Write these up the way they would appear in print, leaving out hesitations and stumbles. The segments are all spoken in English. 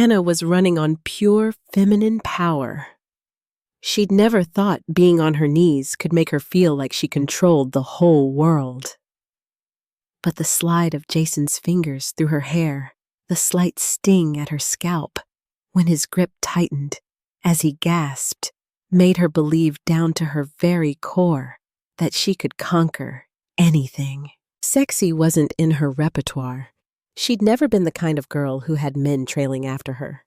Anna was running on pure feminine power. She'd never thought being on her knees could make her feel like she controlled the whole world. But the slide of Jason's fingers through her hair, the slight sting at her scalp, when his grip tightened, as he gasped, made her believe down to her very core that she could conquer anything. Sexy wasn't in her repertoire. She'd never been the kind of girl who had men trailing after her.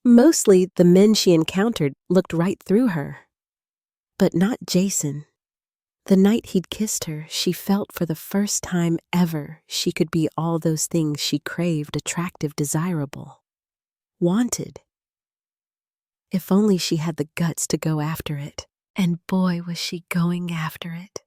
Mostly, the men she encountered looked right through her. But not Jason. The night he'd kissed her, she felt for the first time ever she could be all those things she craved, attractive, desirable, wanted. If only she had the guts to go after it. And boy, was she going after it.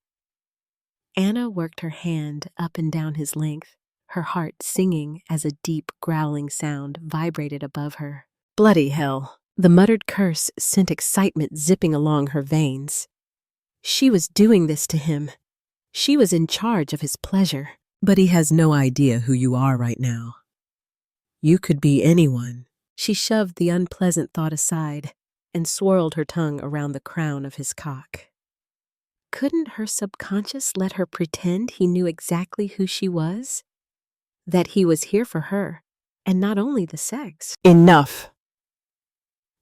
Anna worked her hand up and down his length, her heart singing as a deep, growling sound vibrated above her. Bloody hell! The muttered curse sent excitement zipping along her veins. She was doing this to him. She was in charge of his pleasure. But he has no idea who you are right now. You could be anyone. She shoved the unpleasant thought aside and swirled her tongue around the crown of his cock. Couldn't her subconscious let her pretend he knew exactly who she was? That he was here for her, and not only the sex. Enough!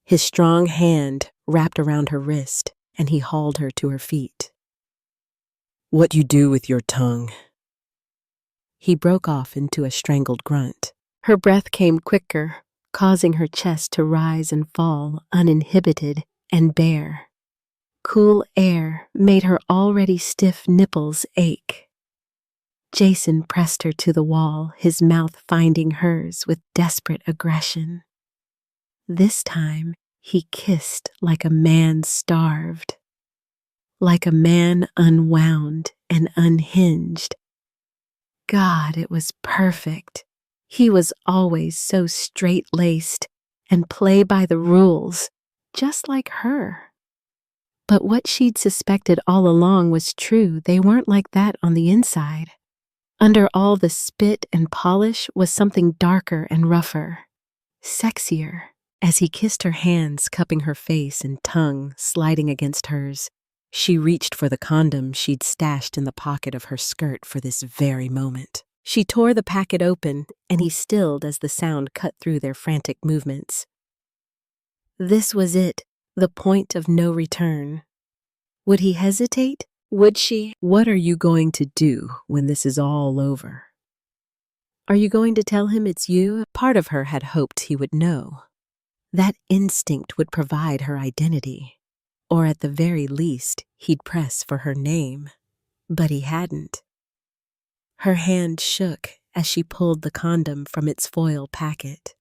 His strong hand wrapped around her wrist, and he hauled her to her feet. What you do with your tongue? He broke off into a strangled grunt. Her breath came quicker, causing her chest to rise and fall, uninhibited and bare. Cool air made her already stiff nipples ache. Jason pressed her to the wall, his mouth finding hers with desperate aggression. This time, he kissed like a man starved, like a man unwound and unhinged. God, it was perfect. He was always so straight-laced and play by the rules, just like her. But what she'd suspected all along was true. They weren't like that on the inside. Under all the spit and polish was something darker and rougher, sexier. As he kissed her hands, cupping her face and tongue sliding against hers, she reached for the condom she'd stashed in the pocket of her skirt for this very moment. She tore the packet open, and he stilled as the sound cut through their frantic movements. This was it, the point of no return. Would he hesitate? Would she? What are you going to do when this is all over? Are you going to tell him it's you? Part of her had hoped he would know. That instinct would provide her identity. Or at the very least, he'd press for her name. But he hadn't. Her hand shook as she pulled the condom from its foil packet.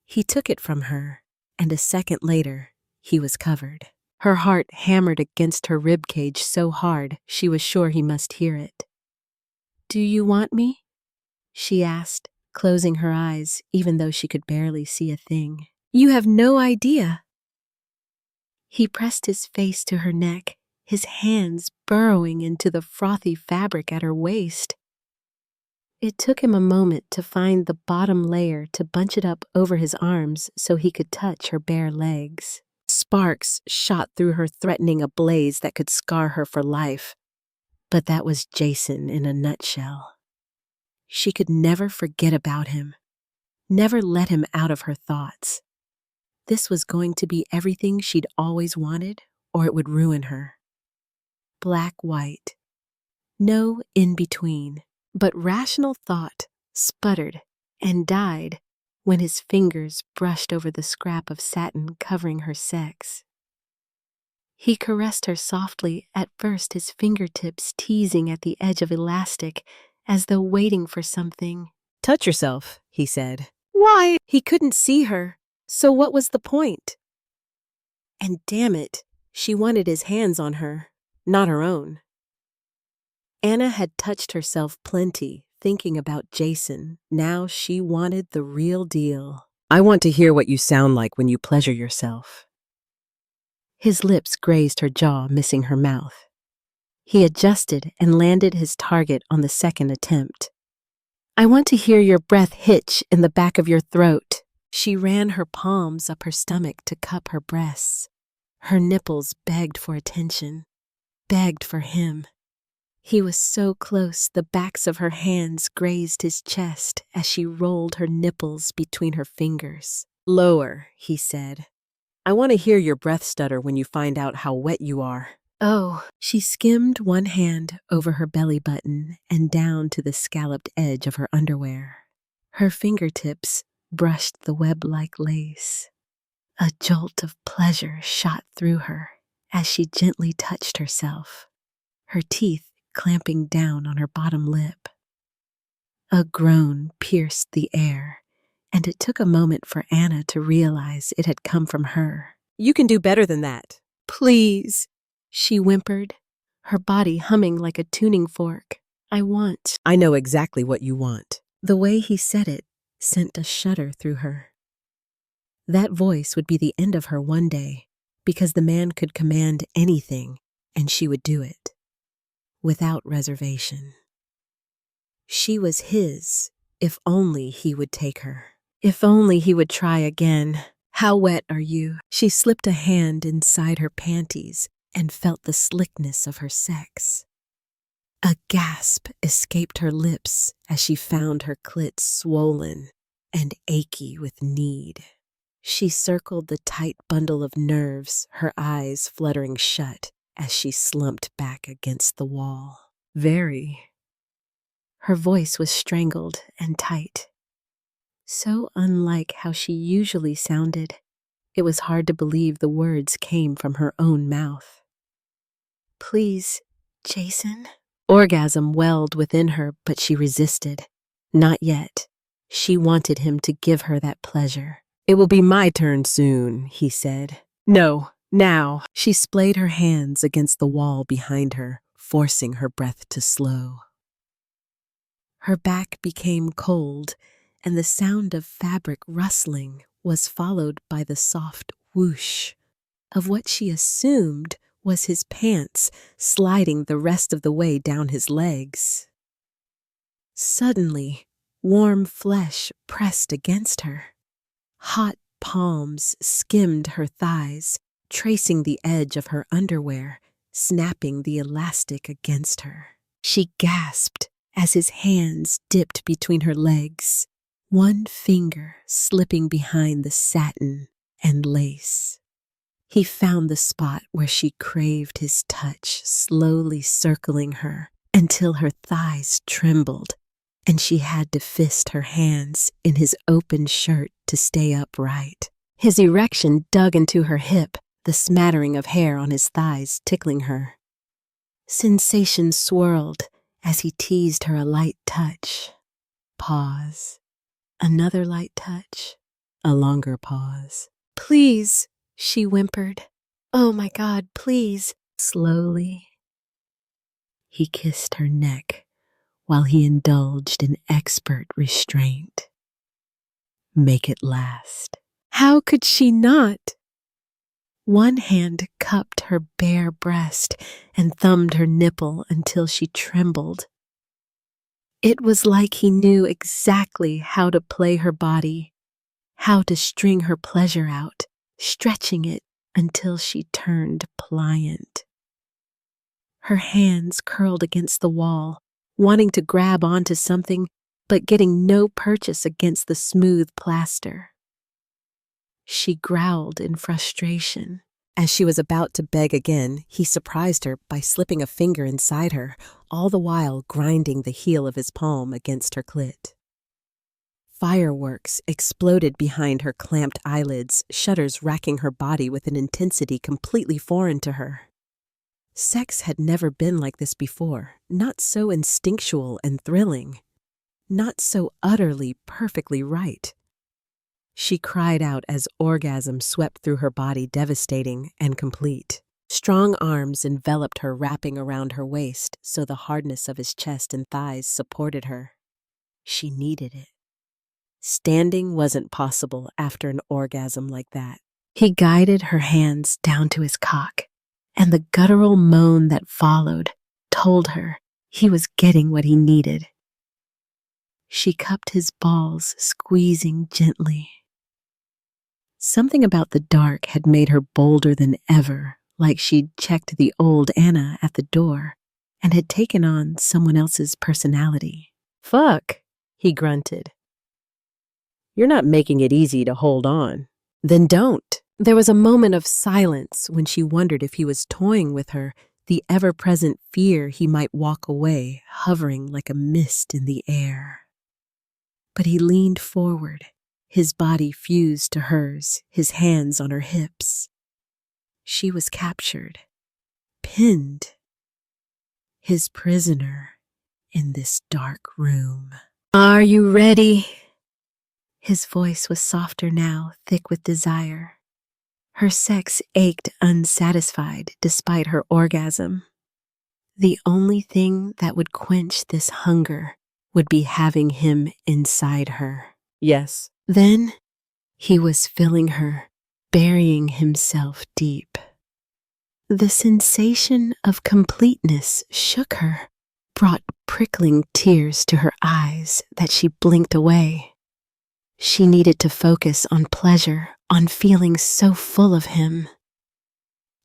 He took it from her, and a second later, he was covered. Her heart hammered against her ribcage so hard she was sure he must hear it. "Do you want me?" she asked, closing her eyes even though she could barely see a thing. "You have no idea." He pressed his face to her neck, his hands burrowing into the frothy fabric at her waist. It took him a moment to find the bottom layer to bunch it up over his arms so he could touch her bare legs. Sparks shot through her, threatening a blaze that could scar her for life. But that was Jason in a nutshell. She could never forget about him, never let him out of her thoughts. This was going to be everything she'd always wanted, or it would ruin her. Black-white. No in-between. But rational thought sputtered and died when his fingers brushed over the scrap of satin covering her sex. He caressed her softly, at first his fingertips teasing at the edge of elastic, as though waiting for something. "Touch yourself," he said. Why? He couldn't see her, so what was the point? And damn it, she wanted his hands on her, not her own. Anna had touched herself plenty, thinking about Jason. Now she wanted the real deal. "I want to hear what you sound like when you pleasure yourself." His lips grazed her jaw, missing her mouth. He adjusted and landed his target on the second attempt. "I want to hear your breath hitch in the back of your throat." She ran her palms up her stomach to cup her breasts. Her nipples begged for attention, begged for him. He was so close, the backs of her hands grazed his chest as she rolled her nipples between her fingers. "Lower," he said. "I want to hear your breath stutter when you find out how wet you are." Oh, she skimmed one hand over her belly button and down to the scalloped edge of her underwear. Her fingertips brushed the web-like lace. A jolt of pleasure shot through her as she gently touched herself, her teeth clamping down on her bottom lip. A groan pierced the air, and it took a moment for Anna to realize it had come from her. "You can do better than that." "Please," she whimpered, her body humming like a tuning fork. I know exactly what you want." The way he said it sent a shudder through her. That voice would be the end of her one day, because the man could command anything, and she would do it, without reservation. She was his, if only he would take her. If only he would try again. "How wet are you?" She slipped a hand inside her panties and felt the slickness of her sex. A gasp escaped her lips as she found her clit swollen and achy with need. She circled the tight bundle of nerves, her eyes fluttering shut as she slumped back against the wall. "Very." Her voice was strangled and tight, so unlike how she usually sounded, it was hard to believe the words came from her own mouth. "Please, Jason." Orgasm welled within her, but she resisted. Not yet. She wanted him to give her that pleasure. "It will be my turn soon," he said. "No, now." She splayed her hands against the wall behind her, forcing her breath to slow. Her back became cold, and the sound of fabric rustling was followed by the soft whoosh of what she assumed was his pants sliding the rest of the way down his legs. Suddenly, warm flesh pressed against her. Hot palms skimmed her thighs, tracing the edge of her underwear, snapping the elastic against her. She gasped as his hands dipped between her legs, one finger slipping behind the satin and lace. He found the spot where she craved his touch, slowly circling her until her thighs trembled and she had to fist her hands in his open shirt to stay upright. His erection dug into her hip, the smattering of hair on his thighs tickling her. Sensation swirled as he teased her a light touch. Pause. Another light touch. A longer pause. "Please," she whimpered. "Oh my God, please." Slowly, he kissed her neck while he indulged in expert restraint. "Make it last." How could she not? One hand cupped her bare breast and thumbed her nipple until she trembled. It was like he knew exactly how to play her body, how to string her pleasure out, stretching it until she turned pliant. Her hands curled against the wall, wanting to grab onto something, but getting no purchase against the smooth plaster. She growled in frustration. As she was about to beg again, he surprised her by slipping a finger inside her, all the while grinding the heel of his palm against her clit. Fireworks exploded behind her clamped eyelids, shudders racking her body with an intensity completely foreign to her. Sex had never been like this before, not so instinctual and thrilling, not so utterly perfectly right. She cried out as orgasm swept through her body, devastating and complete. Strong arms enveloped her, wrapping around her waist so the hardness of his chest and thighs supported her. She needed it. Standing wasn't possible after an orgasm like that. He guided her hands down to his cock, and the guttural moan that followed told her he was getting what he needed. She cupped his balls, squeezing gently. Something about the dark had made her bolder than ever, like she'd checked the old Anna at the door and had taken on someone else's personality. "Fuck," he grunted. "You're not making it easy to hold on." "Then don't." There was a moment of silence when she wondered if he was toying with her, the ever-present fear he might walk away, hovering like a mist in the air. But he leaned forward, his body fused to hers, his hands on her hips. She was captured, pinned, his prisoner in this dark room. "Are you ready?" His voice was softer now, thick with desire. Her sex ached unsatisfied despite her orgasm. The only thing that would quench this hunger would be having him inside her. Yes. Then he was filling her, burying himself deep. The sensation of completeness shook her, brought prickling tears to her eyes that she blinked away. She needed to focus on pleasure, on feeling so full of him.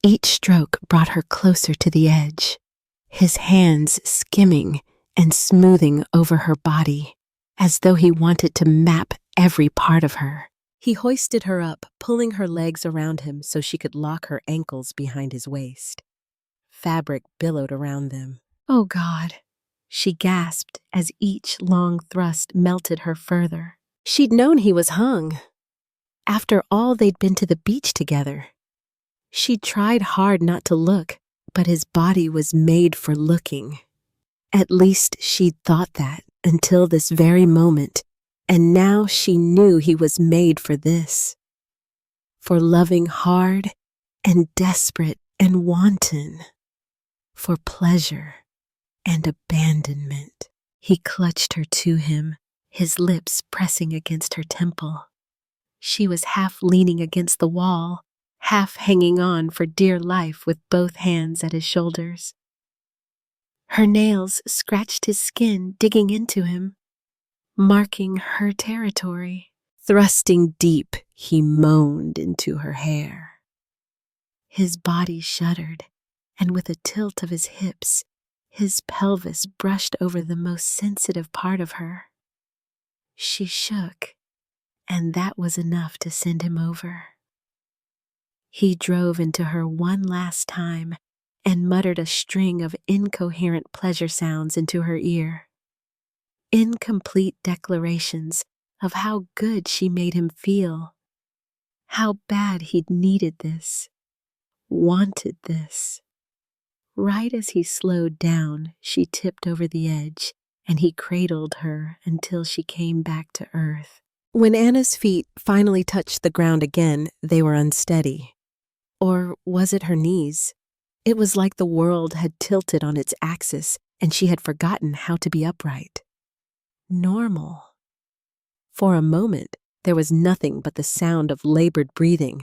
Each stroke brought her closer to the edge, his hands skimming and smoothing over her body, as though he wanted to map every part of her. He hoisted her up, pulling her legs around him so she could lock her ankles behind his waist. Fabric billowed around them. "Oh God," she gasped as each long thrust melted her further. She'd known he was hung. After all they'd been to the beach together. She tried hard not to look, but his body was made for looking. At least she'd thought that until this very moment, and now she knew he was made for this. For loving hard and desperate and wanton. For pleasure and abandonment. He clutched her to him, his lips pressing against her temple. She was half leaning against the wall, half hanging on for dear life with both hands at his shoulders. Her nails scratched his skin, digging into him, marking her territory. Thrusting deep, he moaned into her hair. His body shuddered, and with a tilt of his hips, his pelvis brushed over the most sensitive part of her. She shook, and that was enough to send him over. He drove into her one last time and muttered a string of incoherent pleasure sounds into her ear. Incomplete declarations of how good she made him feel, how bad he'd needed this, wanted this. Right as he slowed down, she tipped over the edge, and he cradled her until she came back to earth. When Anna's feet finally touched the ground again, they were unsteady. Or was it her knees? It was like the world had tilted on its axis, and she had forgotten how to be upright. Normal. For a moment, there was nothing but the sound of labored breathing,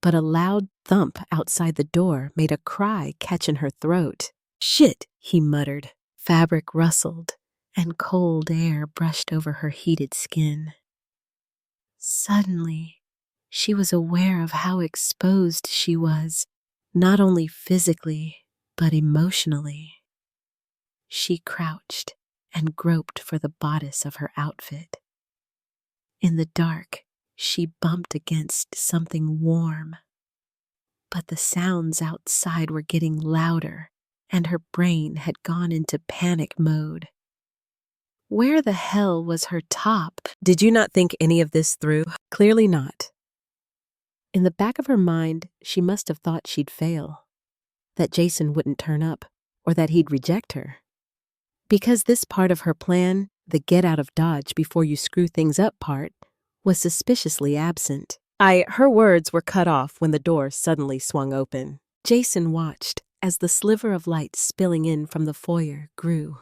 but a loud thump outside the door made a cry catch in her throat. "Shit," he muttered. Fabric rustled, and cold air brushed over her heated skin. Suddenly, she was aware of how exposed she was, not only physically, but emotionally. She crouched and groped for the bodice of her outfit. In the dark, she bumped against something warm. But the sounds outside were getting louder, and her brain had gone into panic mode. Where the hell was her top? Did you not think any of this through? Clearly not. In the back of her mind, she must have thought she'd fail, that Jason wouldn't turn up, or that he'd reject her. Because this part of her plan, the get out of Dodge before you screw things up part, was suspiciously absent. Her words were cut off when the door suddenly swung open. Jason watched as the sliver of light spilling in from the foyer grew.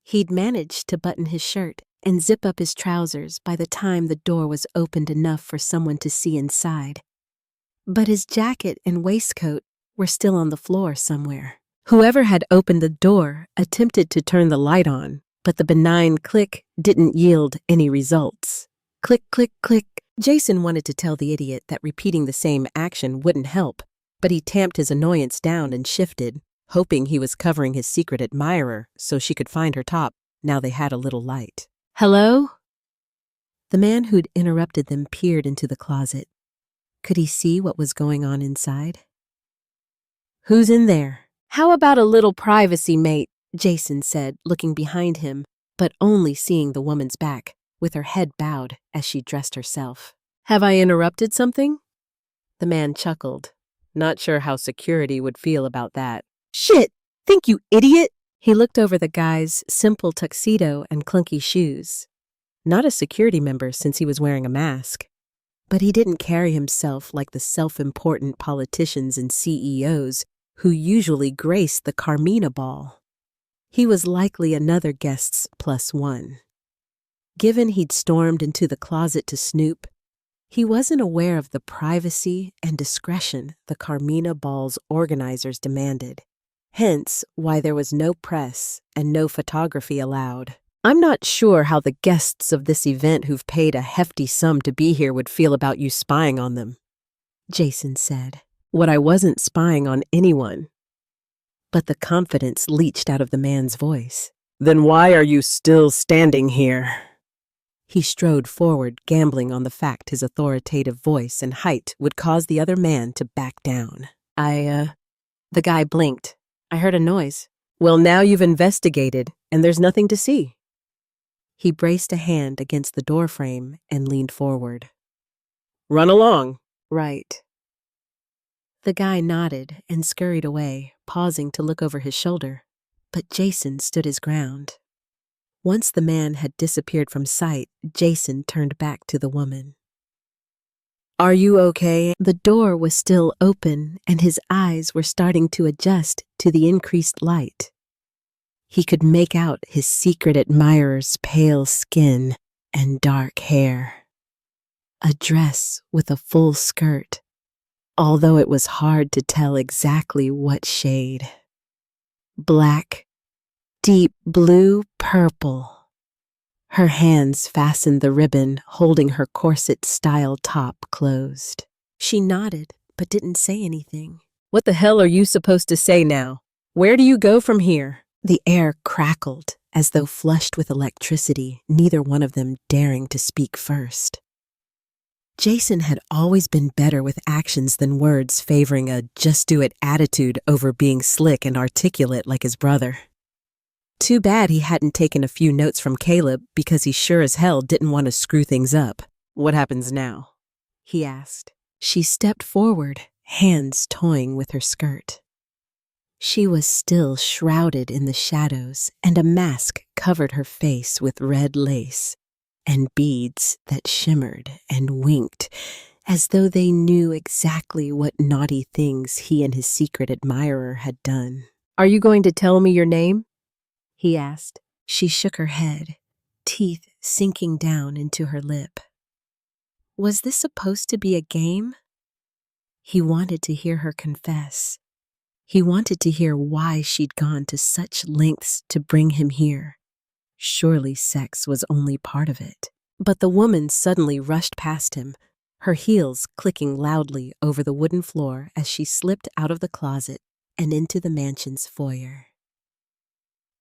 He'd managed to button his shirt and zip up his trousers by the time the door was opened enough for someone to see inside. But his jacket and waistcoat were still on the floor somewhere. Whoever had opened the door attempted to turn the light on, but the benign click didn't yield any results. Click, click, click. Jason wanted to tell the idiot that repeating the same action wouldn't help, but he tamped his annoyance down and shifted, hoping he was covering his secret admirer so she could find her top now they had a little light. "Hello?" The man who'd interrupted them peered into the closet. Could he see what was going on inside? "Who's in there?" "How about a little privacy, mate?" Jason said, looking behind him, but only seeing the woman's back, with her head bowed as she dressed herself. "Have I interrupted something?" The man chuckled, not sure how security would feel about that. "Shit! Think, you idiot!" He looked over the guy's simple tuxedo and clunky shoes. Not a security member since he was wearing a mask. But he didn't carry himself like the self-important politicians and CEOs who usually grace the Carmina Ball. He was likely another guest's +1. Given he'd stormed into the closet to snoop, he wasn't aware of the privacy and discretion the Carmina Ball's organizers demanded, hence why there was no press and no photography allowed. "I'm not sure how the guests of this event who've paid a hefty sum to be here would feel about you spying on them," Jason said. "What I wasn't spying on anyone." But the confidence leached out of the man's voice. "Then why are you still standing here?" He strode forward, gambling on the fact his authoritative voice and height would cause the other man to back down. The guy blinked. "I heard a noise." "Well, now you've investigated, and there's nothing to see." He braced a hand against the doorframe and leaned forward. "Run along." "Right." The guy nodded and scurried away, pausing to look over his shoulder. But Jason stood his ground. Once the man had disappeared from sight, Jason turned back to the woman. "Are you okay?" The door was still open, and his eyes were starting to adjust to the increased light. He could make out his secret admirer's pale skin and dark hair. A dress with a full skirt, although it was hard to tell exactly what shade. Black, deep blue, purple. Her hands fastened the ribbon holding her corset-style top closed. She nodded, but didn't say anything. "What the hell are you supposed to say now? Where do you go from here?" The air crackled, as though flushed with electricity, neither one of them daring to speak first. Jason had always been better with actions than words, favoring a just-do-it attitude over being slick and articulate like his brother. Too bad he hadn't taken a few notes from Caleb, because he sure as hell didn't want to screw things up. "What happens now?" he asked. She stepped forward, hands toying with her skirt. She was still shrouded in the shadows, and a mask covered her face with red lace and beads that shimmered and winked as though they knew exactly what naughty things he and his secret admirer had done. "Are you going to tell me your name?" he asked. She shook her head, teeth sinking down into her lip. Was this supposed to be a game? He wanted to hear her confess. He wanted to hear why she'd gone to such lengths to bring him here. Surely sex was only part of it. But the woman suddenly rushed past him, her heels clicking loudly over the wooden floor as she slipped out of the closet and into the mansion's foyer.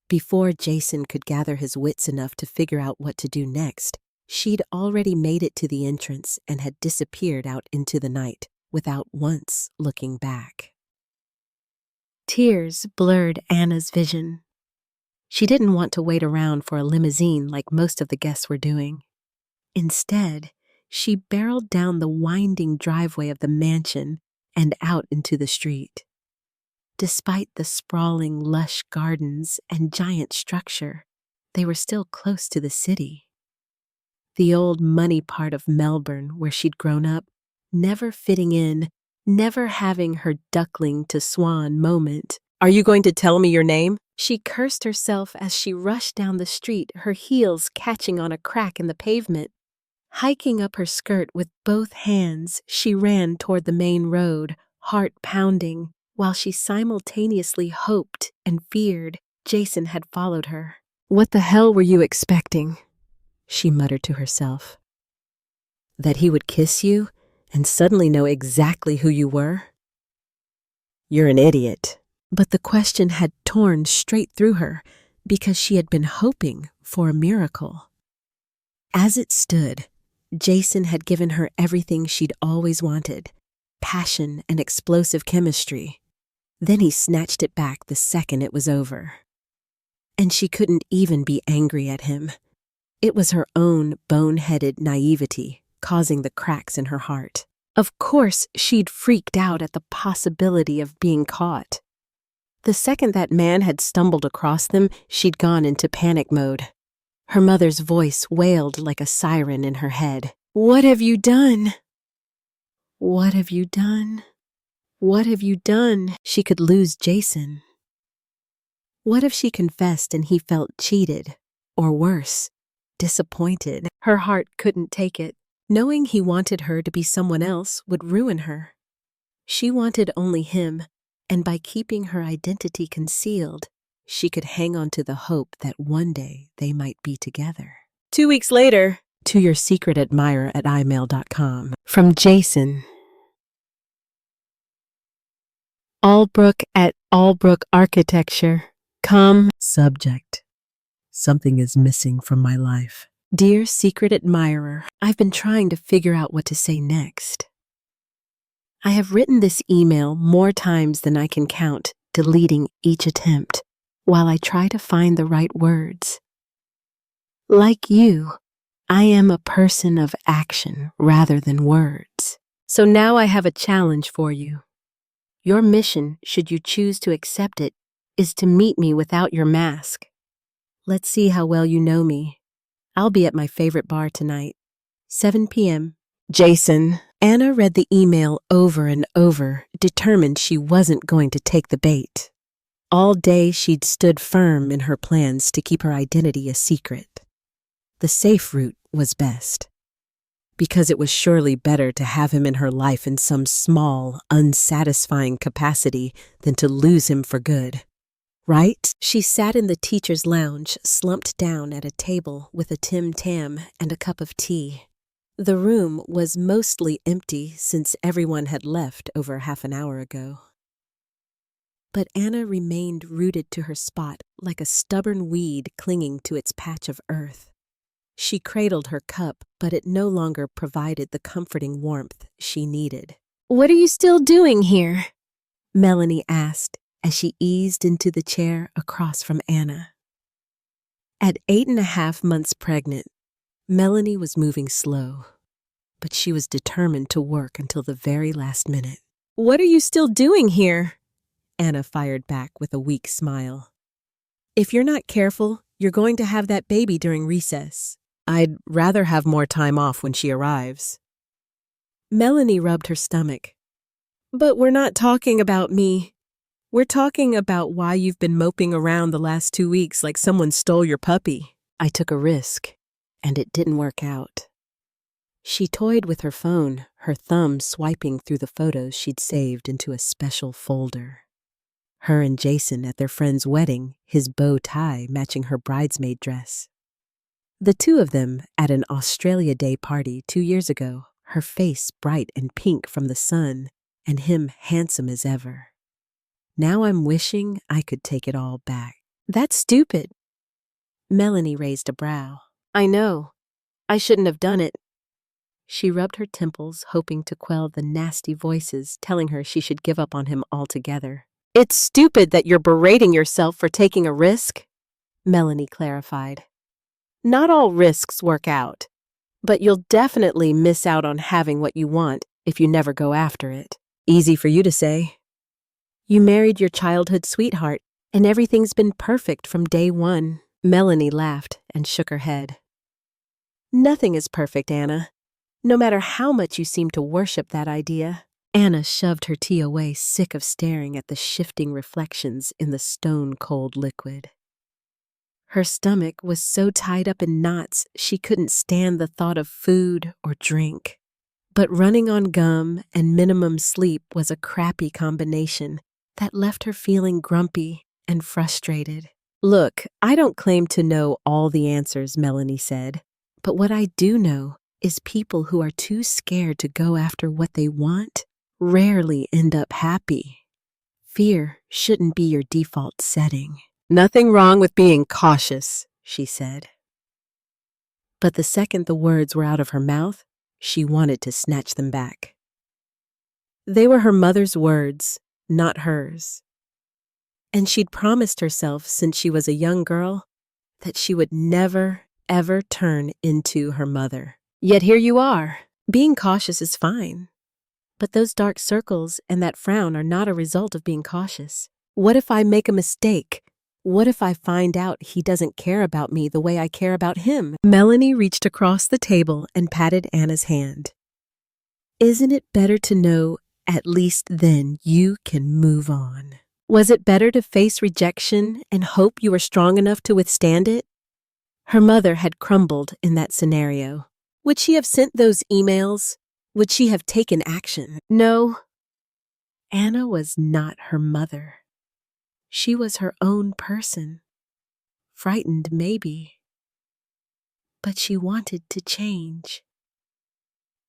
Before Jason could gather his wits enough to figure out what to do next, she'd already made it to the entrance and had disappeared out into the night without once looking back. Tears blurred Anna's vision. She didn't want to wait around for a limousine like most of the guests were doing. Instead, she barreled down the winding driveway of the mansion and out into the street. Despite the sprawling, lush gardens and giant structure, they were still close to the city. The old money part of Melbourne where she'd grown up, never fitting in, never having her duckling to swan moment. "Are you going to tell me your name?" She cursed herself as she rushed down the street, her heels catching on a crack in the pavement. Hiking up her skirt with both hands, she ran toward the main road, heart pounding, while she simultaneously hoped and feared Jason had followed her. "What the hell were you expecting?" she muttered to herself. That he would kiss you and suddenly know exactly who you were? You're an idiot. But the question had torn straight through her because she had been hoping for a miracle. As it stood, Jason had given her everything she'd always wanted: passion and explosive chemistry. Then he snatched it back the second it was over. And she couldn't even be angry at him. It was her own bone-headed naivety causing the cracks in her heart. Of course, she'd freaked out at the possibility of being caught. The second that man had stumbled across them, she'd gone into panic mode. Her mother's voice wailed like a siren in her head. "What have you done? What have you done? What have you done?" She could lose Jason. What if she confessed and he felt cheated, or worse, disappointed? Her heart couldn't take it. Knowing he wanted her to be someone else would ruin her. She wanted only him, and by keeping her identity concealed, she could hang on to the hope that one day they might be together. 2 weeks later, to your secret admirer at imail.com. From Jason. Albrook at Albrook Architecture. Subject. Something is missing from my life. Dear secret admirer, I've been trying to figure out what to say next. I have written this email more times than I can count, deleting each attempt, while I try to find the right words. Like you, I am a person of action rather than words. So now I have a challenge for you. Your mission, should you choose to accept it, is to meet me without your mask. Let's see how well you know me. I'll be at my favorite bar tonight, 7 p.m. Jason. Anna read the email over and over, determined she wasn't going to take the bait. All day she'd stood firm in her plans to keep her identity a secret. The safe route was best, because it was surely better to have him in her life in some small, unsatisfying capacity than to lose him for good. Right? She sat in the teacher's lounge, slumped down at a table with a Tim Tam and a cup of tea. The room was mostly empty since everyone had left over half an hour ago. But Anna remained rooted to her spot like a stubborn weed clinging to its patch of earth. She cradled her cup, but it no longer provided the comforting warmth she needed. "What are you still doing here?" Melanie asked as she eased into the chair across from Anna. At 8.5 months pregnant, Melanie was moving slow, but she was determined to work until the very last minute. "What are you still doing here?" Anna fired back with a weak smile. "If you're not careful, you're going to have that baby during recess. I'd rather have more time off when she arrives." Melanie rubbed her stomach. "But we're not talking about me. We're talking about why you've been moping around the last 2 weeks like someone stole your puppy." I took a risk, and it didn't work out. She toyed with her phone, her thumb swiping through the photos she'd saved into a special folder. Her and Jason at their friend's wedding, his bow tie matching her bridesmaid dress. The two of them at an Australia Day party 2 years ago, her face bright and pink from the sun, and him handsome as ever. Now I'm wishing I could take it all back. "That's stupid." Melanie raised a brow. "I know. I shouldn't have done it." She rubbed her temples, hoping to quell the nasty voices telling her she should give up on him altogether. "It's stupid that you're berating yourself for taking a risk," Melanie clarified. "Not all risks work out, but you'll definitely miss out on having what you want if you never go after it." Easy for you to say. You married your childhood sweetheart, and everything's been perfect from day one. Melanie laughed and shook her head. "Nothing is perfect, Anna, no matter how much you seem to worship that idea." Anna shoved her tea away, sick of staring at the shifting reflections in the stone-cold liquid. Her stomach was so tied up in knots she couldn't stand the thought of food or drink. But running on gum and minimum sleep was a crappy combination that left her feeling grumpy and frustrated. "Look, I don't claim to know all the answers," Melanie said. "But what I do know is people who are too scared to go after what they want rarely end up happy. Fear shouldn't be your default setting. Nothing wrong with being cautious, she said. But the second the words were out of her mouth, she wanted to snatch them back. They were her mother's words, not hers. And she'd promised herself since she was a young girl that she would never, ever turn into her mother. Yet here you are. Being cautious is fine. But those dark circles and that frown are not a result of being cautious. What if I make a mistake? What if I find out he doesn't care about me the way I care about him? Melanie reached across the table and patted Anna's hand. Isn't it better to know at least then you can move on? Was it better to face rejection and hope you were strong enough to withstand it? Her mother had crumbled in that scenario. Would she have sent those emails? Would she have taken action? No. Anna was not her mother. She was her own person. Frightened, maybe. But she wanted to change.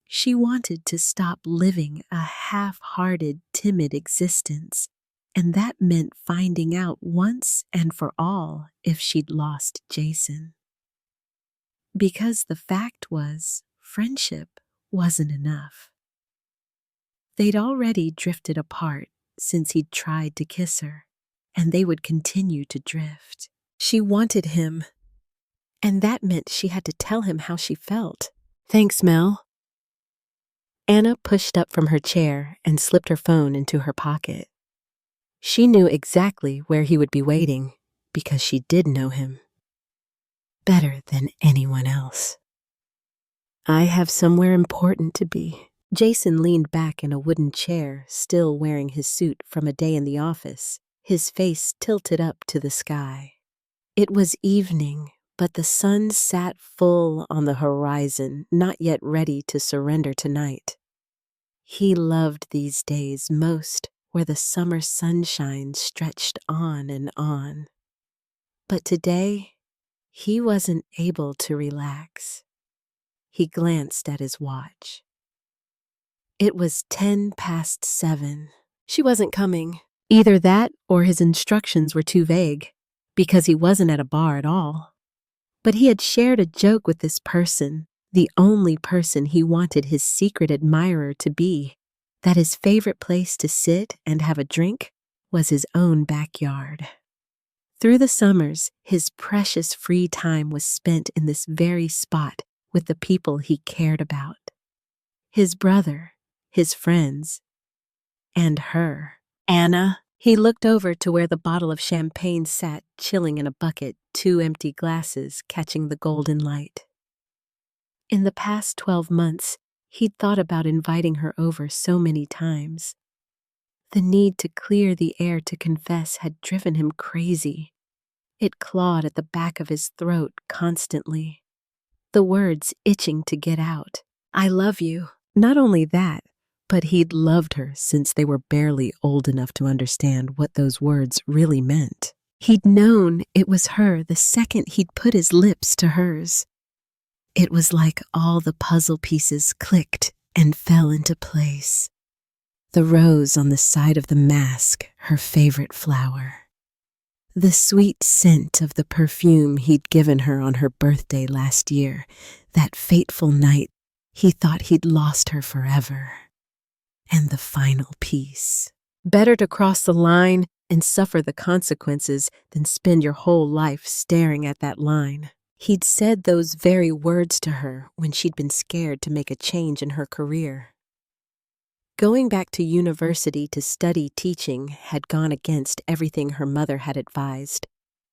She wanted to stop living a half-hearted, timid existence, and that meant finding out once and for all if she'd lost Jason. Because the fact was, friendship wasn't enough. They'd already drifted apart since he'd tried to kiss her, and they would continue to drift. She wanted him, and that meant she had to tell him how she felt. Thanks, Mel. Anna pushed up from her chair and slipped her phone into her pocket. She knew exactly where he would be waiting because she did know him better than anyone else. I have somewhere important to be. Jason leaned back in a wooden chair, still wearing his suit from a day in the office, his face tilted up to the sky. It was evening, but the sun sat full on the horizon, not yet ready to surrender to night. He loved these days most, where the summer sunshine stretched on and on. But today, he wasn't able to relax. He glanced at his watch. It was 7:10. She wasn't coming. Either that or his instructions were too vague, because he wasn't at a bar at all. But he had shared a joke with this person, the only person he wanted his secret admirer to be, that his favorite place to sit and have a drink was his own backyard. Through the summers, his precious free time was spent in this very spot with the people he cared about. His brother, his friends, and her. Anna. He looked over to where the bottle of champagne sat chilling in a bucket, 2 empty glasses catching the golden light. In the past 12 months, he'd thought about inviting her over so many times. The need to clear the air to confess had driven him crazy. It clawed at the back of his throat constantly. The words itching to get out. I love you. Not only that, but he'd loved her since they were barely old enough to understand what those words really meant. He'd known it was her the second he'd put his lips to hers. It was like all the puzzle pieces clicked and fell into place. The rose on the side of the mask, her favorite flower. The sweet scent of the perfume he'd given her on her birthday last year, that fateful night he thought he'd lost her forever. And the final piece. Better to cross the line and suffer the consequences than spend your whole life staring at that line. He'd said those very words to her when she'd been scared to make a change in her career. Going back to university to study teaching had gone against everything her mother had advised,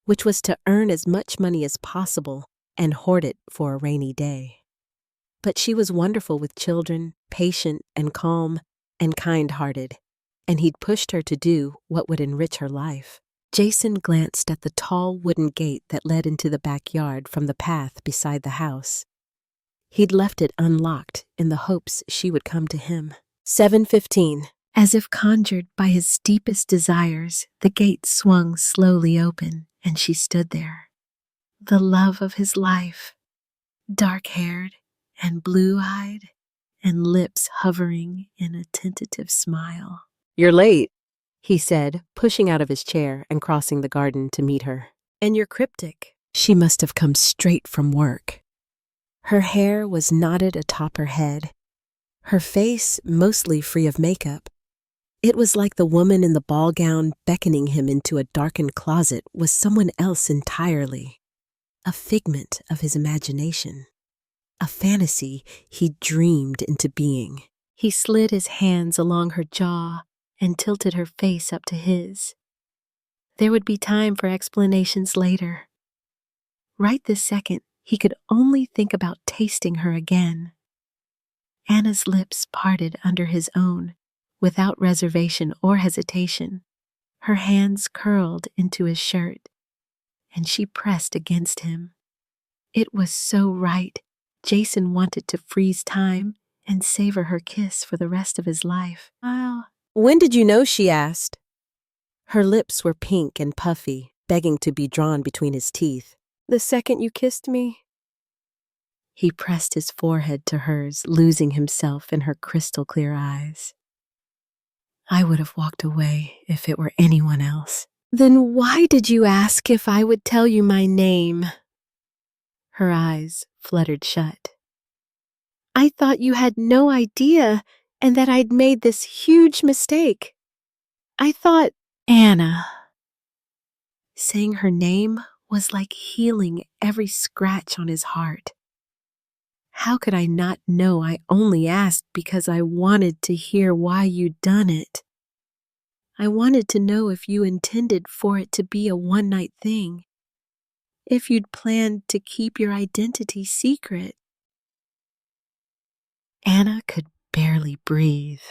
which was to earn as much money as possible and hoard it for a rainy day. But she was wonderful with children, patient and calm and kind-hearted, and he'd pushed her to do what would enrich her life. Jason glanced at the tall wooden gate that led into the backyard from the path beside the house. He'd left it unlocked in the hopes she would come to him. 7:15. As if conjured by his deepest desires, the gate swung slowly open, and she stood there. The love of his life, dark-haired and blue-eyed, and lips hovering in a tentative smile. "You're late," he said, pushing out of his chair and crossing the garden to meet her. "And you're cryptic." She must have come straight from work. Her hair was knotted atop her head, her face mostly free of makeup. It was like the woman in the ball gown beckoning him into a darkened closet was someone else entirely, a figment of his imagination, a fantasy he dreamed into being. He slid his hands along her jaw and tilted her face up to his. There would be time for explanations later. Right this second, he could only think about tasting her again. Anna's lips parted under his own, without reservation or hesitation. Her hands curled into his shirt, and she pressed against him. It was so right. Jason wanted to freeze time and savor her kiss for the rest of his life. "Wow. When did you know?" she asked. Her lips were pink and puffy, begging to be drawn between his teeth. "The second you kissed me." He pressed his forehead to hers, losing himself in her crystal-clear eyes. "I would have walked away if it were anyone else." "Then why did you ask if I would tell you my name?" Her eyes fluttered shut. "I thought you had no idea and that I'd made this huge mistake. I thought—" "Anna." Saying her name was like healing every scratch on his heart. How could I not know I only asked because I wanted to hear why you'd done it? I wanted to know if you intended for it to be a one-night thing, if you'd planned to keep your identity secret. Anna could barely breathe.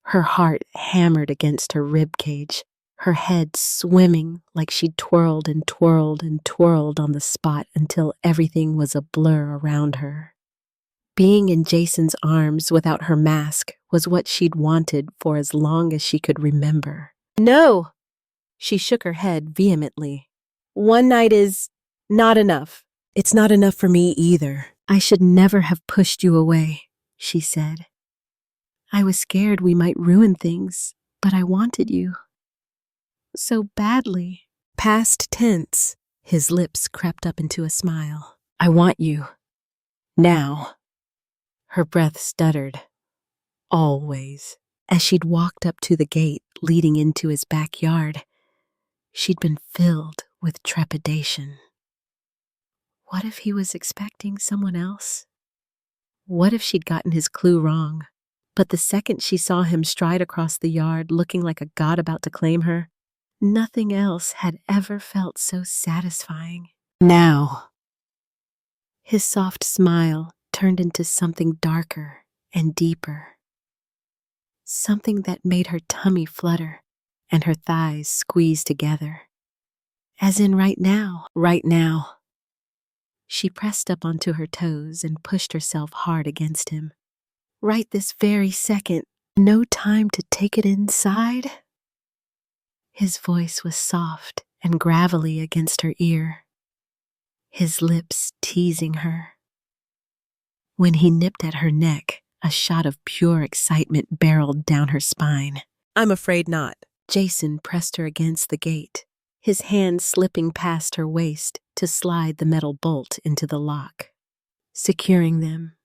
Her heart hammered against her rib cage, her head swimming like she'd twirled and twirled and twirled on the spot until everything was a blur around her. Being in Jason's arms without her mask was what she'd wanted for as long as she could remember. "No!" She shook her head vehemently. "One night is not enough." "It's not enough for me either." "I should never have pushed you away," she said. "I was scared we might ruin things, but I wanted you. So badly." Past tense, his lips crept up into a smile. "I want you. Now." Her breath stuttered. Always. As she'd walked up to the gate leading into his backyard, she'd been filled with trepidation. What if he was expecting someone else? What if she'd gotten his clue wrong? But the second she saw him stride across the yard looking like a god about to claim her, nothing else had ever felt so satisfying. Now. His soft smile turned into something darker and deeper. Something that made her tummy flutter and her thighs squeeze together. As in right now, right now. She pressed up onto her toes and pushed herself hard against him. Right this very second, no time to take it inside. His voice was soft and gravelly against her ear, his lips teasing her. When he nipped at her neck, a shot of pure excitement barreled down her spine. "I'm afraid not." Jason pressed her against the gate, his hand slipping past her waist to slide the metal bolt into the lock, securing them.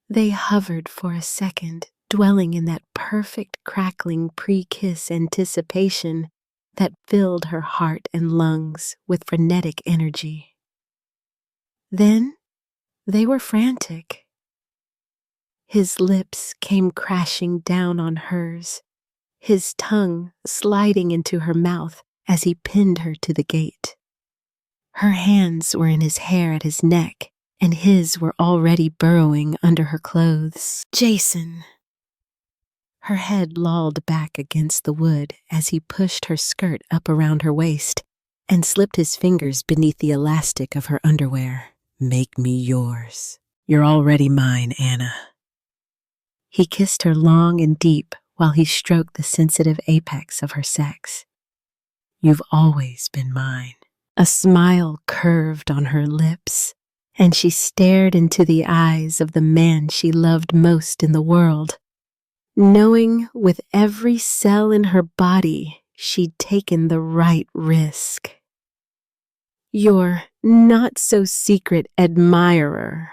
They hovered for a second, dwelling in that perfect crackling pre-kiss anticipation that filled her heart and lungs with frenetic energy. Then they were frantic. His lips came crashing down on hers, his tongue sliding into her mouth as he pinned her to the gate. Her hands were in his hair at his neck, and his were already burrowing under her clothes. "Jason." Her head lolled back against the wood as he pushed her skirt up around her waist and slipped his fingers beneath the elastic of her underwear. "Make me yours. You're already mine, Anna." He kissed her long and deep while he stroked the sensitive apex of her sex. "You've always been mine." A smile curved on her lips, and she stared into the eyes of the man she loved most in the world, knowing with every cell in her body she'd taken the right risk. Your not-so-secret admirer